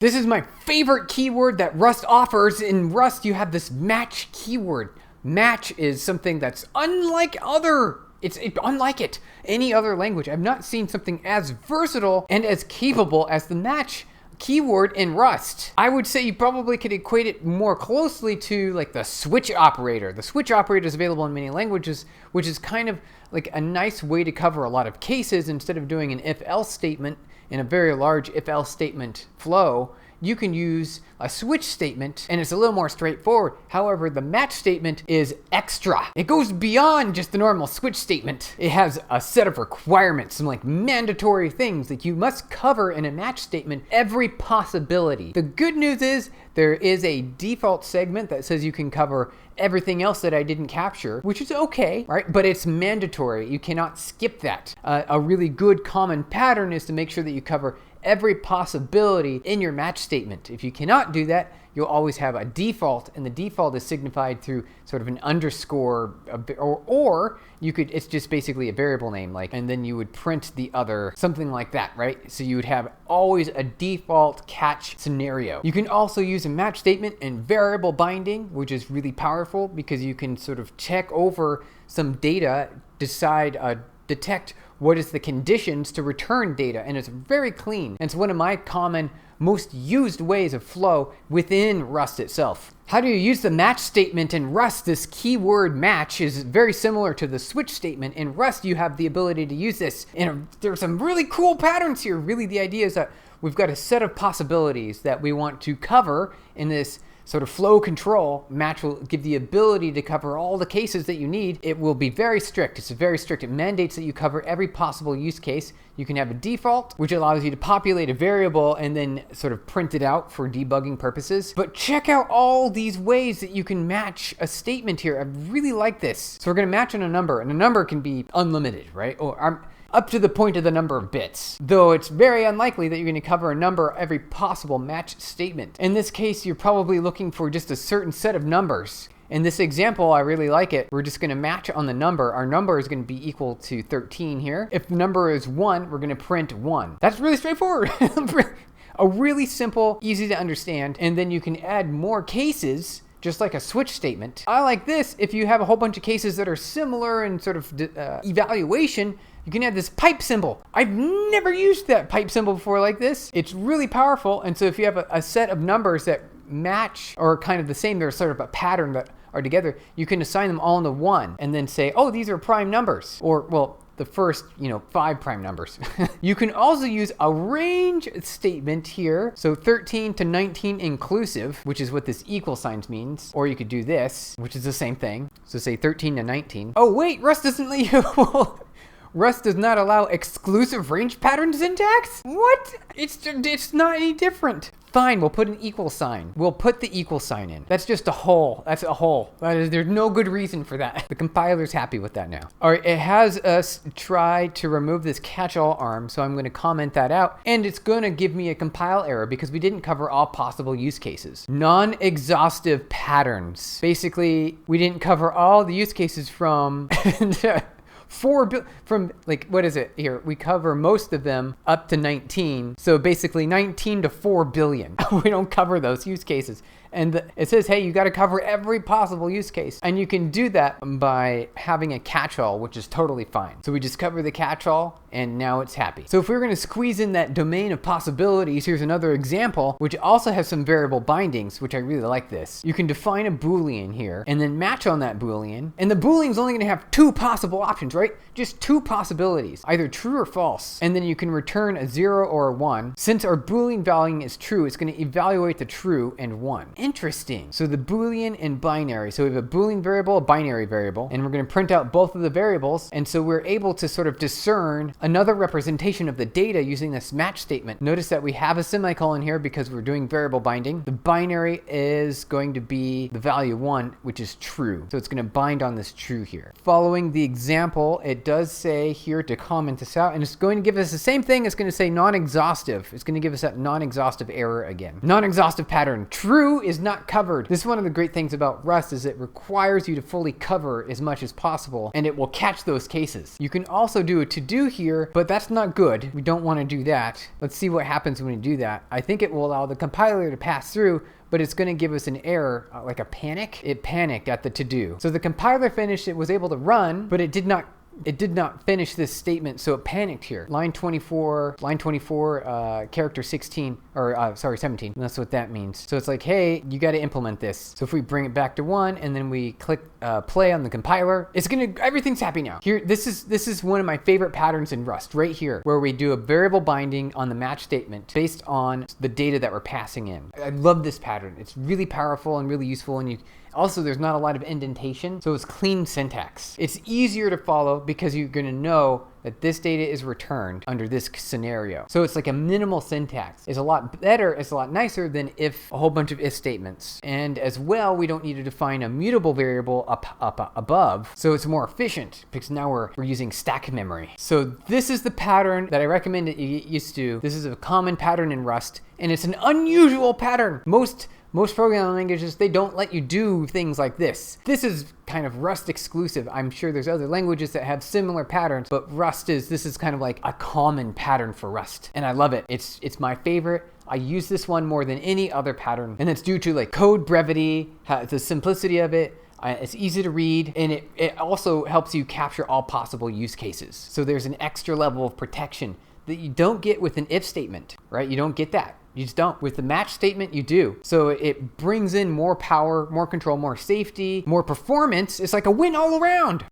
This is my favorite keyword that Rust offers. In Rust, you have this match keyword. Match is something that's unlike any other language. I've not seen something as versatile and as capable as the match keyword in Rust. I would say you probably could equate it more closely to like the switch operator. The switch operator is available in many languages, which is kind of like a nice way to cover a lot of cases. Instead of doing an if-else statement in a very large if-else statement flow, you can use a switch statement and it's a little more straightforward. However, the match statement is extra. It goes beyond just the normal switch statement. It has a set of requirements, some like mandatory things that you must cover in a match statement, every possibility. The good news is there is a default segment that says you can cover everything else that I didn't capture, which is okay, right? But it's mandatory. You cannot skip that. A really good common pattern is to make sure that you cover every possibility in your match statement. If you cannot do that, you'll always have a default, and the default is signified through sort of an underscore, or you could, it's just basically a variable name, like, and then you would print the other, something like that, right? So you would have always a default catch scenario. You can also use a match statement in variable binding, which is really powerful because you can sort of check over some data, detect what is the conditions to return data, and it's very clean. And it's one of my common, most used ways of flow within Rust itself. How do you use the match statement in Rust? This keyword match is very similar to the switch statement. In Rust, you have the ability to use this, and there's some really cool patterns here. Really, the idea is that we've got a set of possibilities that we want to cover in this sort of flow control. Match will give the ability to cover all the cases that you need. It will be very strict. It's very strict. It mandates that you cover every possible use case. You can have a default, which allows you to populate a variable and then sort of print it out for debugging purposes. But check out all these ways that you can match a statement here. I really like this. So we're going to match on a number, and a number can be unlimited, right? Or up to the point of the number of bits, though it's very unlikely that you're going to cover a number every possible match statement. In this case, you're probably looking for just a certain set of numbers. In this example, I really like it. We're just going to match on the number. Our number is going to be equal to 13 here. If the number is 1, we're going to print 1. That's really straightforward. A really simple, easy to understand, and then you can add more cases just like a switch statement. I like this. If you have a whole bunch of cases that are similar in sort of evaluation, you can add this pipe symbol. I've never used that pipe symbol before like this. It's really powerful. And so if you have a set of numbers that match or kind of the same, they're sort of a pattern that are together, you can assign them all into 1 and then say, oh, these are prime numbers. Or, well, the first, 5 prime numbers. You can also use a range statement here. So 13 to 19 inclusive, which is what this equal signs means. Or you could do this, which is the same thing. So say 13 to 19. Oh, wait, Rust doesn't let you. Rust does not allow exclusive range pattern syntax? What? It's not any different. Fine, we'll put an equal sign. We'll put the equal sign in. That's just a hole. That's a hole. There's no good reason for that. The compiler's happy with that now. All right, it has us try to remove this catch-all arm, so I'm going to comment that out. And it's going to give me a compile error because we didn't cover all possible use cases. Non-exhaustive patterns. Basically, we didn't cover all the use cases from... from like, what is it here? We cover most of them up to 19. So basically 19 to 4 billion. We don't cover those use cases. And it says, hey, you got to cover every possible use case. And you can do that by having a catch-all, which is totally fine. So we just cover the catch-all and now it's happy. So if we're going to squeeze in that domain of possibilities, here's another example, which also has some variable bindings, which I really like this. You can define a Boolean here and then match on that Boolean. And the Boolean is only going to have 2 possible options, right? Just 2 possibilities, either true or false. And then you can return a 0 or a 1. Since our Boolean value is true, it's going to evaluate the true and 1. Interesting. So the Boolean and binary. So we have a Boolean variable, a binary variable, and we're going to print out both of the variables. And so we're able to sort of discern another representation of the data using this match statement. Notice that we have a semicolon here because we're doing variable binding. The binary is going to be the value 1, which is true. So it's going to bind on this true here. Following the example example, it does say here to comment this out, and it's going to give us the same thing. It's going to say non-exhaustive. It's going to give us that non-exhaustive error again. Non-exhaustive pattern. True is not covered. This is one of the great things about Rust is it requires you to fully cover as much as possible, and it will catch those cases. You can also do a to-do here, but that's not good. We don't want to do that. Let's see what happens when we do that. I think it will allow the compiler to pass through, but it's going to give us an error, like a panic. It panicked at the to-do. So the compiler finished, it was able to run, but it did not finish this statement, so it panicked here. Line 24, character 16, or sorry, 17. And that's what that means. So it's like, hey, you got to implement this. So if we bring it back to 1 and then we click play on the compiler, everything's happy now. Here, this is one of my favorite patterns in Rust, right here, where we do a variable binding on the match statement based on the data that we're passing in. I love this pattern. It's really powerful and really useful, and also, there's not a lot of indentation, so it's clean syntax. It's easier to follow because you're going to know that this data is returned under this scenario. So it's like a minimal syntax. It's a lot better, it's a lot nicer than a whole bunch of if statements. And as well, we don't need to define a mutable variable up above, so it's more efficient because now we're using stack memory. So this is the pattern that I recommend that you get used to. This is a common pattern in Rust, and it's an unusual pattern. Most programming languages, they don't let you do things like this. This is kind of Rust exclusive. I'm sure there's other languages that have similar patterns, but this is kind of like a common pattern for Rust. And I love it. It's my favorite. I use this one more than any other pattern. And it's due to like code brevity, the simplicity of it. It's easy to read, and it also helps you capture all possible use cases. So there's an extra level of protection that you don't get with an if statement, right? You don't get that. You just don't. With the match statement, you do. So it brings in more power, more control, more safety, more performance. It's like a win all around.